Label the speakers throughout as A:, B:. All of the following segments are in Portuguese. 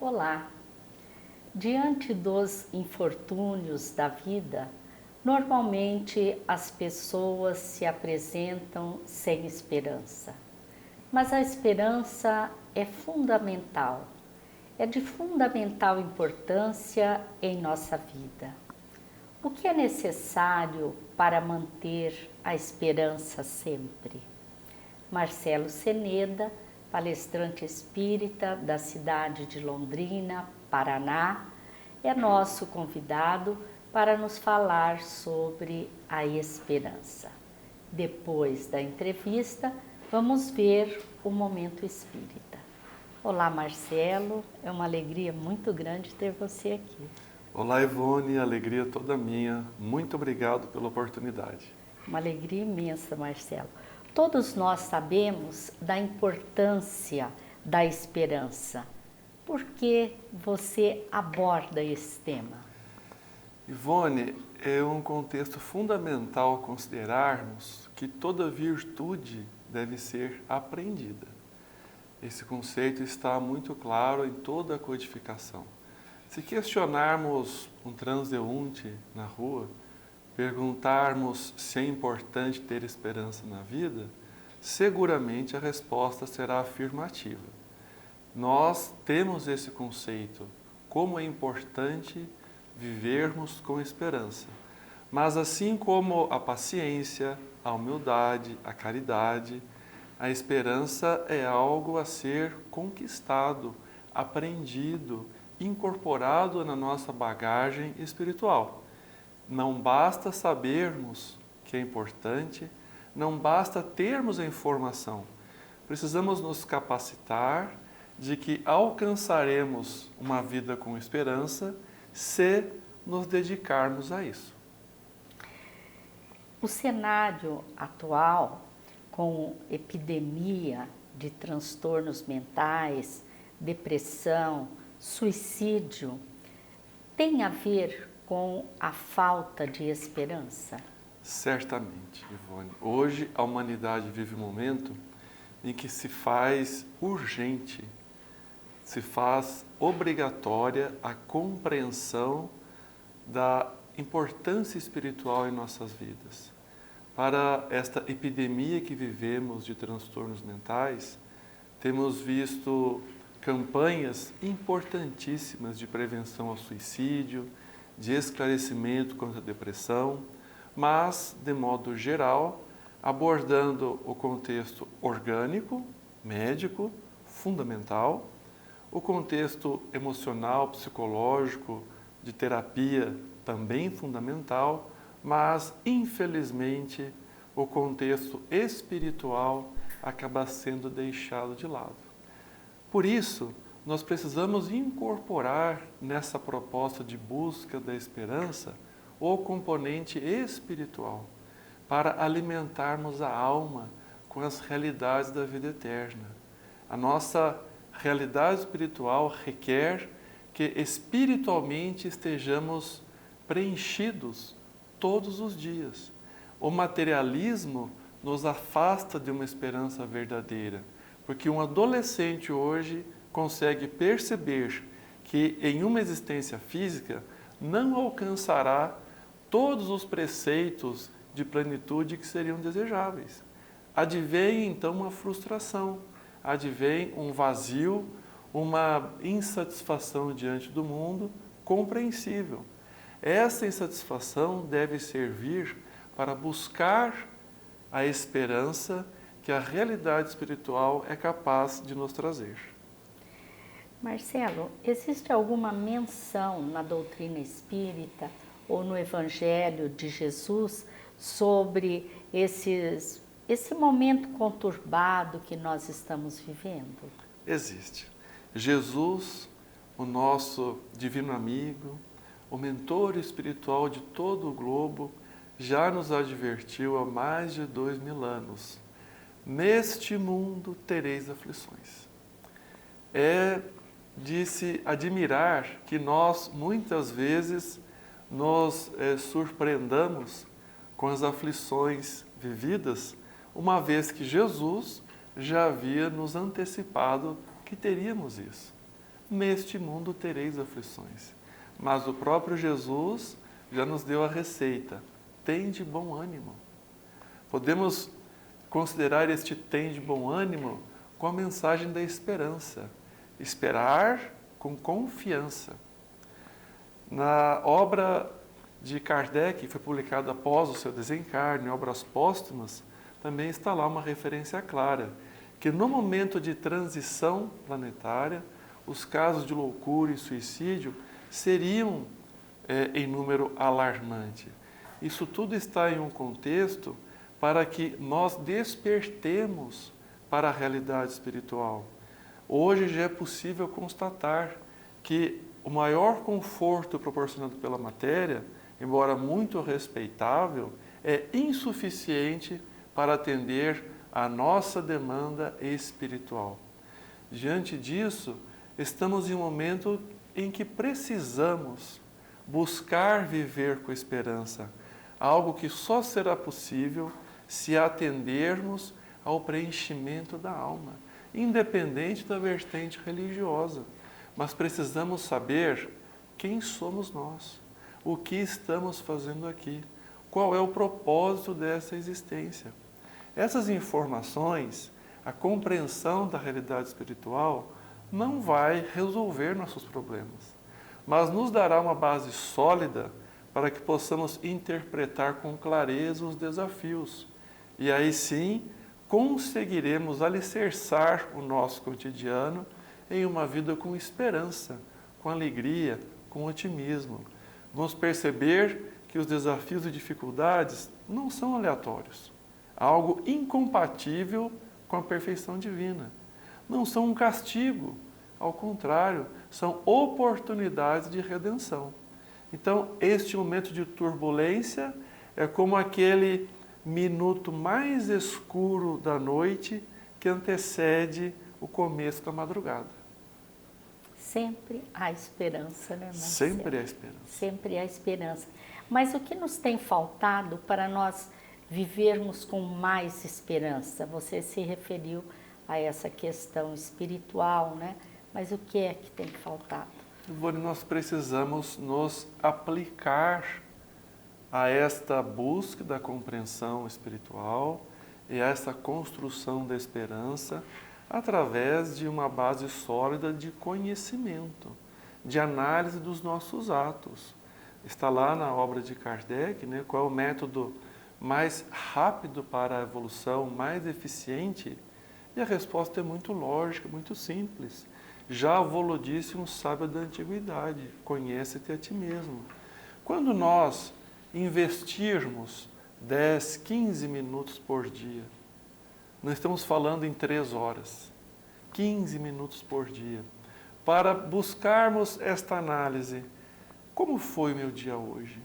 A: Olá! Diante dos infortúnios da vida, normalmente as pessoas se apresentam sem esperança. Mas a esperança é fundamental, é de fundamental importância em nossa vida. O que é necessário para manter a esperança sempre? Marcelo Ceneda, palestrante espírita da cidade de Londrina, Paraná, é nosso convidado para nos falar sobre a esperança. Depois da entrevista, vamos ver o Momento Espírita. Olá, Marcelo, é uma alegria muito grande ter você aqui.
B: Olá, Ivone, alegria toda minha. Muito obrigado pela oportunidade.
A: Uma alegria imensa, Marcelo. Todos nós sabemos da importância da esperança. Por que você aborda esse tema?
B: Ivone, é um contexto fundamental considerarmos que toda virtude deve ser aprendida. Esse conceito está muito claro em toda a codificação. Se questionarmos um transeunte na rua, perguntarmos se é importante ter esperança na vida, seguramente a resposta será afirmativa. Nós temos esse conceito, como é importante vivermos com esperança. Mas assim como a paciência, a humildade, a caridade, a esperança é algo a ser conquistado, aprendido, incorporado na nossa bagagem espiritual. Não basta sabermos que é importante, não basta termos a informação. Precisamos nos capacitar de que alcançaremos uma vida com esperança se nos dedicarmos a isso.
A: O cenário atual, com epidemia de transtornos mentais, depressão, suicídio, tem a ver com a falta de esperança?
B: Certamente, Ivone. Hoje a humanidade vive um momento em que se faz urgente, se faz obrigatória a compreensão da importância espiritual em nossas vidas. Para esta epidemia que vivemos de transtornos mentais, temos visto campanhas importantíssimas de prevenção ao suicídio, de esclarecimento contra a depressão, mas, de modo geral, abordando o contexto orgânico, médico, fundamental, o contexto emocional, psicológico, de terapia, também fundamental, mas, infelizmente, o contexto espiritual acaba sendo deixado de lado. Por isso, nós precisamos incorporar nessa proposta de busca da esperança o componente espiritual, para alimentarmos a alma com as realidades da vida eterna. A nossa realidade espiritual requer que espiritualmente estejamos preenchidos todos os dias. O materialismo nos afasta de uma esperança verdadeira, porque um adolescente hoje consegue perceber que em uma existência física não alcançará todos os preceitos de plenitude que seriam desejáveis. Advém então uma frustração, advém um vazio, uma insatisfação diante do mundo compreensível. Essa insatisfação deve servir para buscar a esperança que a realidade espiritual é capaz de nos trazer.
A: Marcelo, existe alguma menção na doutrina espírita ou no Evangelho de Jesus sobre esse momento conturbado que nós estamos vivendo?
B: Existe. Jesus, o nosso divino amigo, o mentor espiritual de todo o globo, já nos advertiu há mais de 2000 anos. Neste mundo tereis aflições. É de se admirar que nós, muitas vezes, nos surpreendamos com as aflições vividas, uma vez que Jesus já havia nos antecipado que teríamos isso. neste mundo tereis aflições. Mas o próprio Jesus já nos deu a receita. Tende bom ânimo. Podemos considerar este tende bom ânimo com a mensagem da esperança. Esperar com confiança. Na obra de Kardec, que foi publicada após o seu desencarne, Obras Póstumas, também está lá uma referência clara, que no momento de transição planetária, os casos de loucura e suicídio seriam em número alarmante. Isso tudo está em um contexto para que nós despertemos para a realidade espiritual. Hoje já é possível constatar que o maior conforto proporcionado pela matéria, embora muito respeitável, é insuficiente para atender à nossa demanda espiritual. Diante disso, estamos em um momento em que precisamos buscar viver com esperança, algo que só será possível se atendermos ao preenchimento da alma, independente da vertente religiosa. Mas precisamos saber quem somos nós, o que estamos fazendo aqui, qual é o propósito dessa existência. Essas informações, a compreensão da realidade espiritual, não vai resolver nossos problemas, mas nos dará uma base sólida para que possamos interpretar com clareza os desafios. E aí sim, conseguiremos alicerçar o nosso cotidiano em uma vida com esperança, com alegria, com otimismo. Vamos perceber que os desafios e dificuldades não são aleatórios, algo incompatível com a perfeição divina. Não são um castigo, ao contrário, são oportunidades de redenção. Então, este momento de turbulência é como aquele minuto mais escuro da noite que antecede o começo da madrugada.
A: Sempre há esperança, né, Marcelo?
B: Sempre há esperança.
A: Sempre há esperança. Mas o que nos tem faltado para nós vivermos com mais esperança? Você se referiu a essa questão espiritual, né? Mas o que é que tem faltado?
B: Ivone, nós precisamos nos aplicar a esta busca da compreensão espiritual e a essa construção da esperança através de uma base sólida de conhecimento, de análise dos nossos atos. Está lá na obra de Kardec, né, qual é o método mais rápido para a evolução, mais eficiente? E a resposta é muito lógica, muito simples. Já vou-lo disse um sábio da antiguidade, conhece-te a ti mesmo. Quando nós investirmos 10, 15 minutos por dia, nós estamos falando em 3 horas, 15 minutos por dia, para buscarmos esta análise. Como foi o meu dia hoje?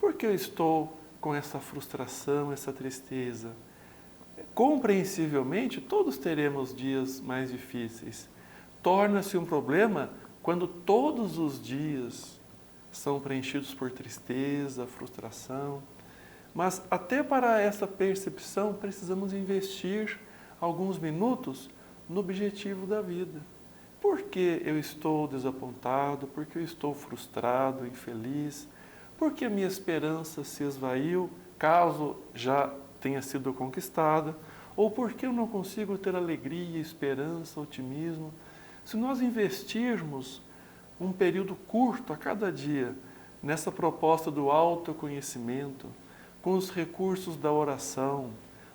B: Por que eu estou com essa frustração, essa tristeza? Compreensivelmente, todos teremos dias mais difíceis. Torna-se um problema quando todos os dias são preenchidos por tristeza, frustração. Mas até para essa percepção precisamos investir alguns minutos no objetivo da vida. Por que eu estou desapontado? Por que eu estou frustrado, infeliz? Por que a minha esperança se esvaiu, caso já tenha sido conquistada? Ou por que eu não consigo ter alegria, esperança, otimismo? Se nós investirmos um período curto a cada dia nessa proposta do autoconhecimento, com os recursos da oração,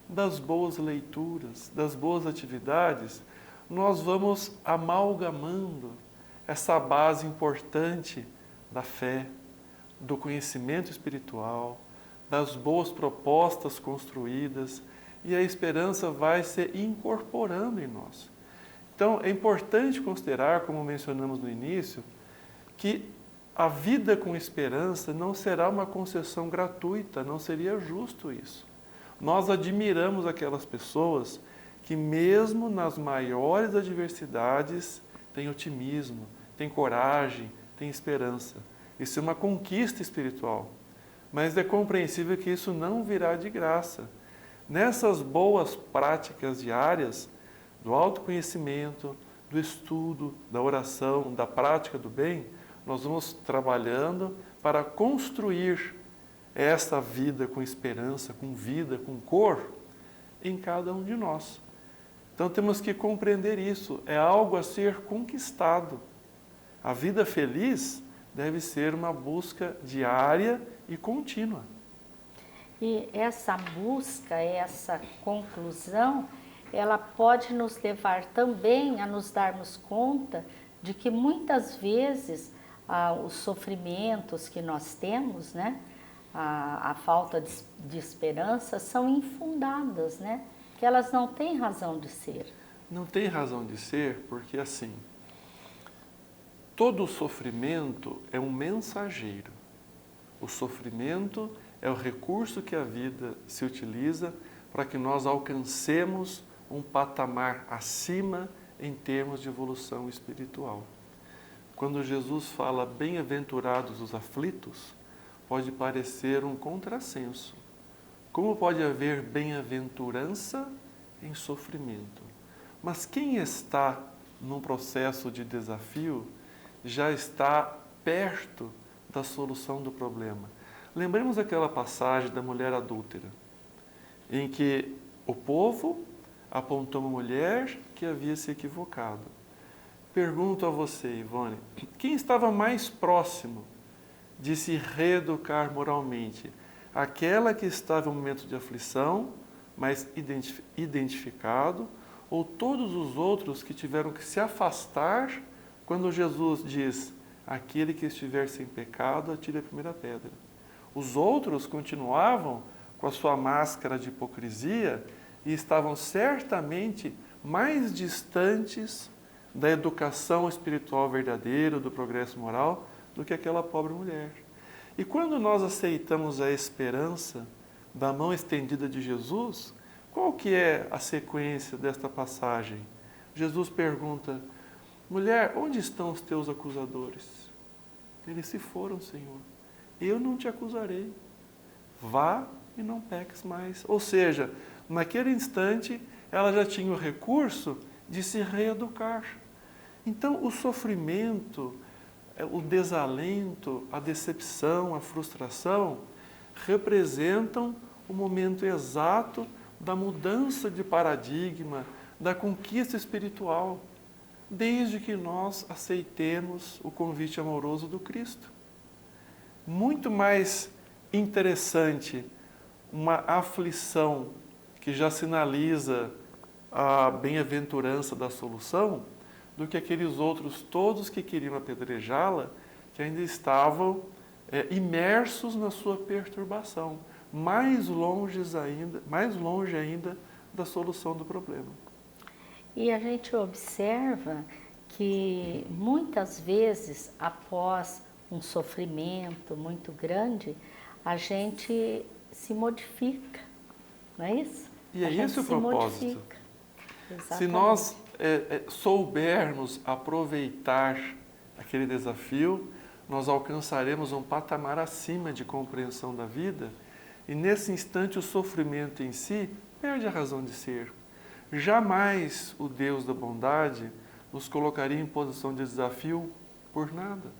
B: das boas leituras, das boas atividades, nós vamos amalgamando essa base importante da fé, do conhecimento espiritual, das boas propostas construídas, e a esperança vai se incorporando em nós. Então, é importante considerar, como mencionamos no início, que a vida com esperança não será uma concessão gratuita, não seria justo isso. Nós admiramos aquelas pessoas que, mesmo nas maiores adversidades, têm otimismo, têm coragem, têm esperança. Isso é uma conquista espiritual. Mas é compreensível que isso não virá de graça. Nessas boas práticas diárias, do autoconhecimento, do estudo, da oração, da prática do bem, nós vamos trabalhando para construir essa vida com esperança, com vida, com cor em cada um de nós. Então temos que compreender isso, é algo a ser conquistado. A vida feliz deve ser uma busca diária e contínua.
A: E essa busca, essa conclusão, ela pode nos levar também a nos darmos conta de que muitas vezes os sofrimentos que nós temos, né, a falta de esperança, são infundadas, né, que elas não têm razão de ser.
B: Não tem razão de ser porque, assim, todo sofrimento é um mensageiro. O sofrimento é o recurso que a vida se utiliza para que nós alcancemos um patamar acima em termos de evolução espiritual. Quando Jesus fala bem-aventurados os aflitos, pode parecer um contrassenso. Como pode haver bem-aventurança em sofrimento? Mas quem está num processo de desafio já está perto da solução do problema. Lembremos aquela passagem da mulher adúltera, em que o povo apontou uma mulher que havia se equivocado. Pergunto a você, Ivone, quem estava mais próximo de se reeducar moralmente? Aquela que estava em um momento de aflição, mas identificado, ou todos os outros que tiveram que se afastar quando Jesus diz: aquele que estiver sem pecado, atire a primeira pedra. Os outros continuavam com a sua máscara de hipocrisia e estavam certamente mais distantes da educação espiritual verdadeira, do progresso moral, do que aquela pobre mulher. E quando nós aceitamos a esperança da mão estendida de Jesus, qual que é a sequência desta passagem? Jesus pergunta: mulher, onde estão os teus acusadores? Eles se foram, Senhor. Eu não te acusarei. Vá e não peques mais. Ou seja, naquele instante, ela já tinha o recurso de se reeducar. Então, o sofrimento, o desalento, a decepção, a frustração, representam o momento exato da mudança de paradigma, da conquista espiritual, desde que nós aceitemos o convite amoroso do Cristo. Muito mais interessante uma aflição que já sinaliza a bem-aventurança da solução do que aqueles outros todos que queriam apedrejá-la, que ainda estavam imersos na sua perturbação, mais longe ainda da solução do problema.
A: E a gente observa que muitas vezes, após um sofrimento muito grande, a gente se modifica, não é isso?
B: E é esse o propósito. Se nós soubermos aproveitar aquele desafio, nós alcançaremos um patamar acima de compreensão da vida e nesse instante o sofrimento em si perde a razão de ser. Jamais o Deus da bondade nos colocaria em posição de desafio por nada.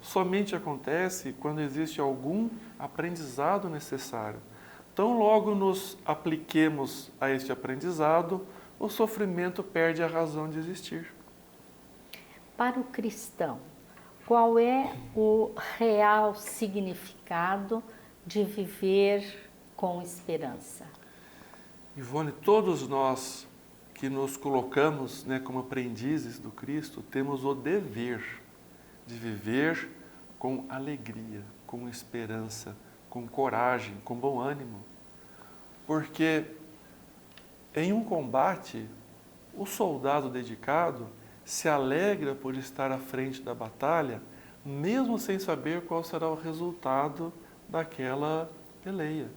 B: Somente acontece quando existe algum aprendizado necessário. Tão logo nos apliquemos a este aprendizado, o sofrimento perde a razão de existir.
A: Para o cristão, qual é o real significado de viver com esperança?
B: Ivone, todos nós que nos colocamos como aprendizes do Cristo, temos o dever de viver com alegria, com esperança, com coragem, com bom ânimo. Porque em um combate, o soldado dedicado se alegra por estar à frente da batalha, mesmo sem saber qual será o resultado daquela peleia.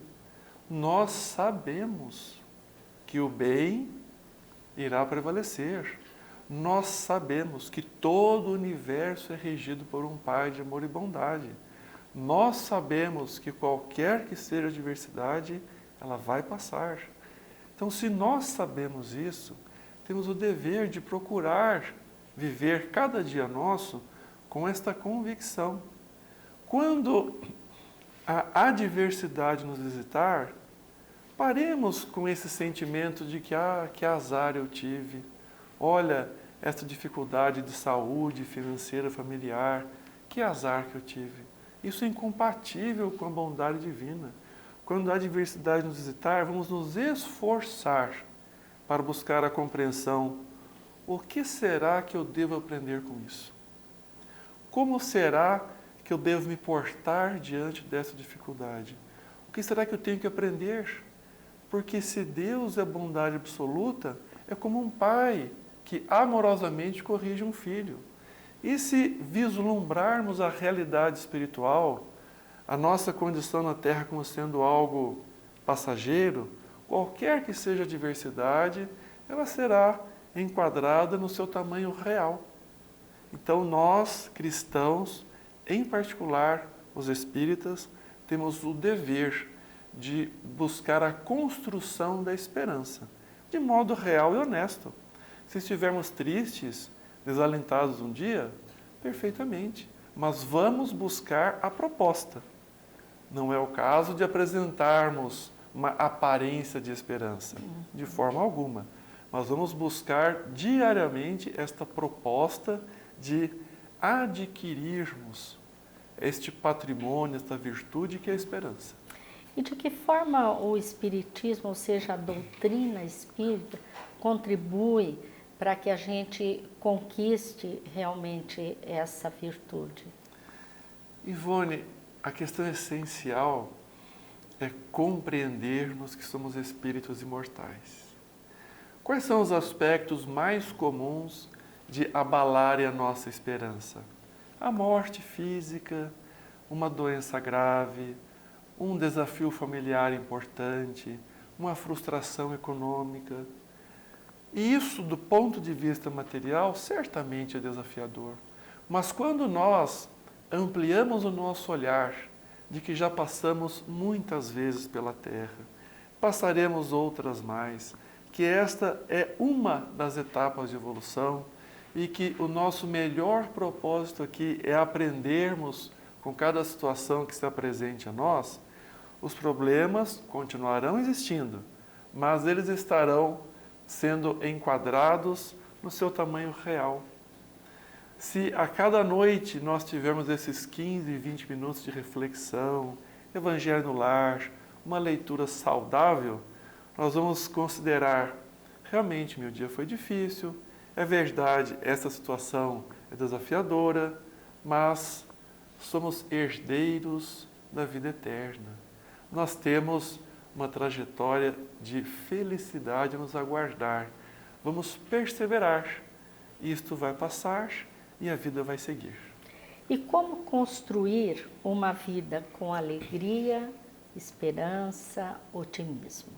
B: Nós sabemos que o bem irá prevalecer. Nós sabemos que todo o universo é regido por um Pai de amor e bondade. Nós sabemos que qualquer que seja a adversidade, ela vai passar. Então, se nós sabemos isso, temos o dever de procurar viver cada dia nosso com esta convicção. Quando a adversidade nos visitar, paremos com esse sentimento de que azar eu tive. Olha, essa dificuldade de saúde financeira, familiar, que azar que eu tive. Isso é incompatível com a bondade divina. Quando a adversidade nos visitar, vamos nos esforçar para buscar a compreensão. O que será que eu devo aprender com isso? Como será que eu devo me portar diante dessa dificuldade? O que será que eu tenho que aprender? Porque se Deus é bondade absoluta, é como um pai que amorosamente corrige um filho. E se vislumbrarmos a realidade espiritual, a nossa condição na Terra como sendo algo passageiro, qualquer que seja a adversidade, ela será enquadrada no seu tamanho real. Então nós, cristãos, em particular os espíritas, temos o dever de buscar a construção da esperança, de modo real e honesto. Se estivermos tristes, desalentados um dia, perfeitamente, mas vamos buscar a proposta. Não é o caso de apresentarmos uma aparência de esperança, de forma alguma, mas vamos buscar diariamente esta proposta de adquirirmos este patrimônio, esta virtude que é a esperança.
A: E de que forma o Espiritismo, ou seja, a doutrina espírita, contribui para que a gente conquiste realmente essa virtude?
B: Ivone, a questão essencial é compreendermos que somos espíritos imortais. Quais são os aspectos mais comuns de abalarem a nossa esperança? A morte física, uma doença grave, um desafio familiar importante, uma frustração econômica. E isso, do ponto de vista material, certamente é desafiador. Mas quando nós ampliamos o nosso olhar de que já passamos muitas vezes pela Terra, passaremos outras mais, que esta é uma das etapas de evolução e que o nosso melhor propósito aqui é aprendermos com cada situação que se apresente a nós. Os problemas continuarão existindo, mas eles estarão sendo enquadrados no seu tamanho real. Se a cada noite nós tivermos esses 15, 20 minutos de reflexão, evangelho no lar, uma leitura saudável, nós vamos considerar, realmente meu dia foi difícil, é verdade, essa situação é desafiadora, mas somos herdeiros da vida eterna. Nós temos uma trajetória de felicidade a nos aguardar. Vamos perseverar. Isto vai passar e a vida vai seguir.
A: E como construir uma vida com alegria, esperança, otimismo?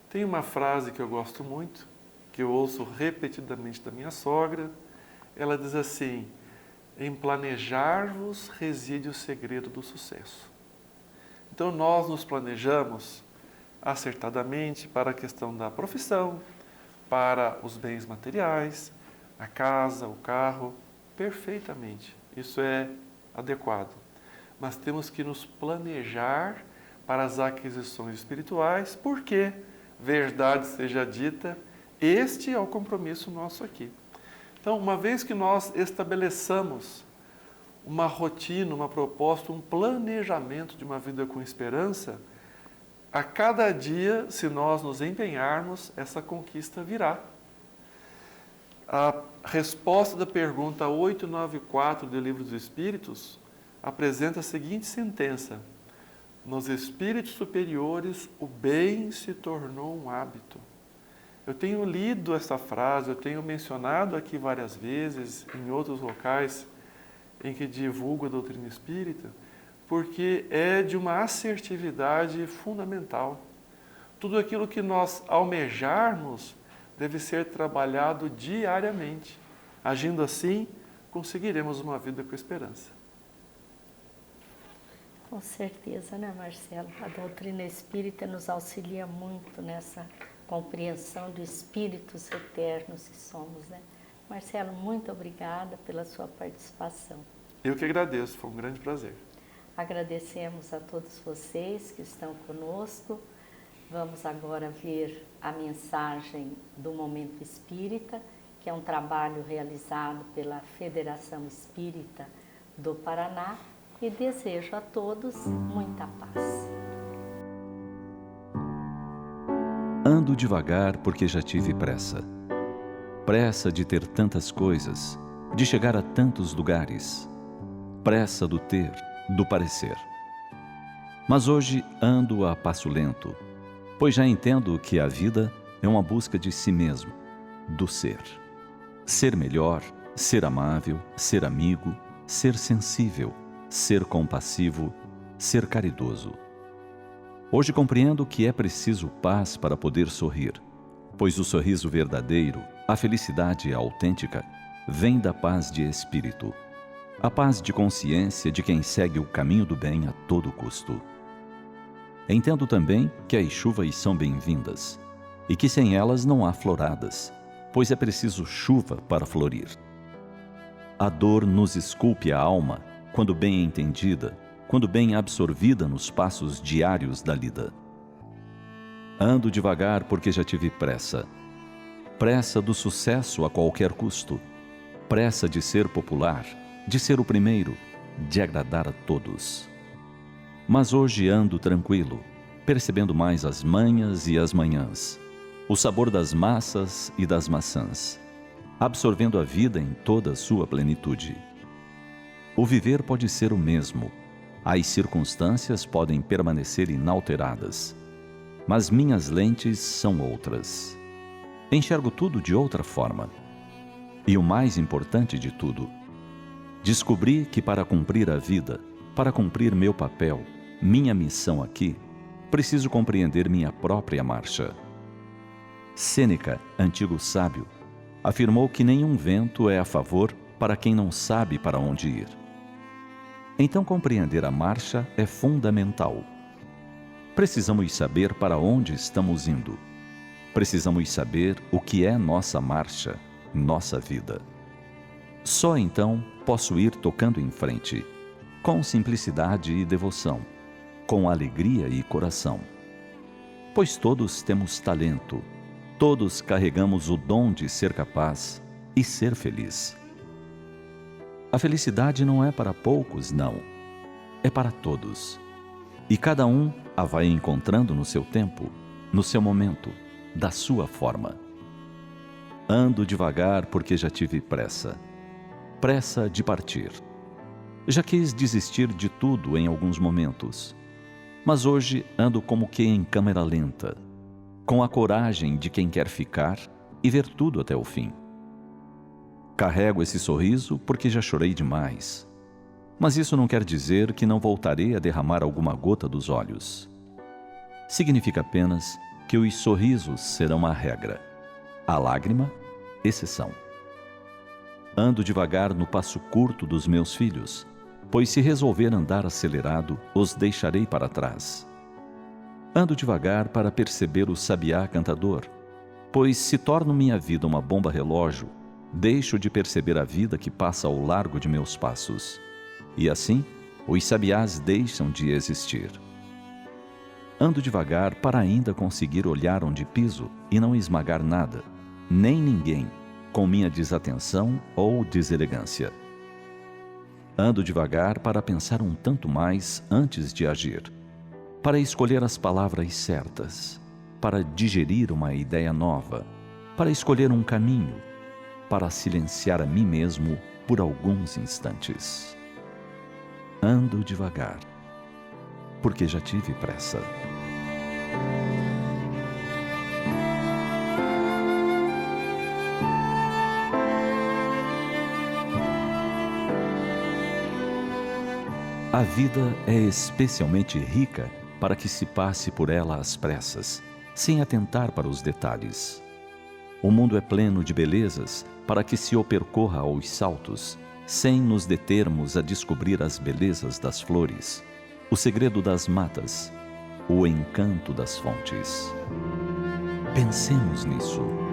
B: Tem uma frase que eu gosto muito, que eu ouço repetidamente da minha sogra. Ela diz assim: em planejar-vos reside o segredo do sucesso. Então nós nos planejamos acertadamente para a questão da profissão, para os bens materiais, a casa, o carro, perfeitamente. Isso é adequado. Mas temos que nos planejar para as aquisições espirituais, porque, verdade seja dita, este é o compromisso nosso aqui. Então, uma vez que nós estabeleçamos uma rotina, uma proposta, um planejamento de uma vida com esperança, a cada dia, se nós nos empenharmos, essa conquista virá. A resposta da pergunta 894 do Livro dos Espíritos apresenta a seguinte sentença: nos espíritos superiores, o bem se tornou um hábito. Eu tenho lido essa frase, eu tenho mencionado aqui várias vezes, em outros locais em que divulgo a doutrina espírita, porque é de uma assertividade fundamental. Tudo aquilo que nós almejarmos deve ser trabalhado diariamente. Agindo assim, conseguiremos uma vida com esperança.
A: Com certeza, né, Marcelo? A doutrina espírita nos auxilia muito nessa compreensão de espíritos eternos que somos, né? Marcelo, muito obrigada pela sua participação.
B: Eu que agradeço, foi um grande prazer.
A: Agradecemos a todos vocês que estão conosco. Vamos agora ver a mensagem do Momento Espírita, que é um trabalho realizado pela Federação Espírita do Paraná, e desejo a todos muita paz.
C: Ando devagar porque já tive pressa. Pressa de ter tantas coisas, de chegar a tantos lugares. Pressa do ter, do parecer. Mas hoje ando a passo lento, pois já entendo que a vida é uma busca de si mesmo, do ser. Ser melhor, ser amável, ser amigo, ser sensível, ser compassivo, ser caridoso. Hoje compreendo que é preciso paz para poder sorrir, pois o sorriso verdadeiro, a felicidade autêntica, vem da paz de espírito, a paz de consciência de quem segue o caminho do bem a todo custo. Entendo também que as chuvas são bem-vindas e que sem elas não há floradas, pois é preciso chuva para florir. A dor nos esculpe a alma quando bem entendida, quando bem absorvida nos passos diários da lida. Ando devagar porque já tive pressa. Pressa do sucesso a qualquer custo. Pressa de ser popular, de ser o primeiro, de agradar a todos. Mas hoje ando tranquilo, percebendo mais as manhas e as manhãs, o sabor das massas e das maçãs, absorvendo a vida em toda a sua plenitude. O viver pode ser o mesmo, as circunstâncias podem permanecer inalteradas, mas minhas lentes são outras. Enxergo tudo de outra forma. E o mais importante de tudo, descobri que para cumprir a vida, para cumprir meu papel, minha missão aqui, preciso compreender minha própria marcha. Sêneca, antigo sábio, afirmou que nenhum vento é a favor para quem não sabe para onde ir. Então compreender a marcha é fundamental. Precisamos saber para onde estamos indo. Precisamos saber o que é nossa marcha, nossa vida. Só então posso ir tocando em frente, com simplicidade e devoção, com alegria e coração. Pois todos temos talento, todos carregamos o dom de ser capaz e ser feliz. A felicidade não é para poucos, não. É para todos. E cada um a vai encontrando no seu tempo, no seu momento, da sua forma. Ando devagar porque já tive pressa. Pressa de partir. Já quis desistir de tudo em alguns momentos. Mas hoje ando como que em câmera lenta, com a coragem de quem quer ficar e ver tudo até o fim. Carrego esse sorriso porque já chorei demais. Mas isso não quer dizer que não voltarei a derramar alguma gota dos olhos. Significa apenas que os sorrisos serão a regra, a lágrima, exceção. Ando devagar no passo curto dos meus filhos, pois se resolver andar acelerado, os deixarei para trás. Ando devagar para perceber o sabiá cantador, pois se torno minha vida uma bomba relógio, deixo de perceber a vida que passa ao largo de meus passos. E assim, os sabiás deixam de existir. Ando devagar para ainda conseguir olhar onde piso e não esmagar nada, nem ninguém, com minha desatenção ou deselegância. Ando devagar para pensar um tanto mais antes de agir, para escolher as palavras certas, para digerir uma ideia nova, para escolher um caminho, para silenciar a mim mesmo por alguns instantes. Ando devagar, porque já tive pressa. A vida é especialmente rica para que se passe por ela às pressas, sem atentar para os detalhes. O mundo é pleno de belezas para que se o percorra aos saltos, sem nos determos a descobrir as belezas das flores, o segredo das matas, o encanto das fontes. Pensemos nisso.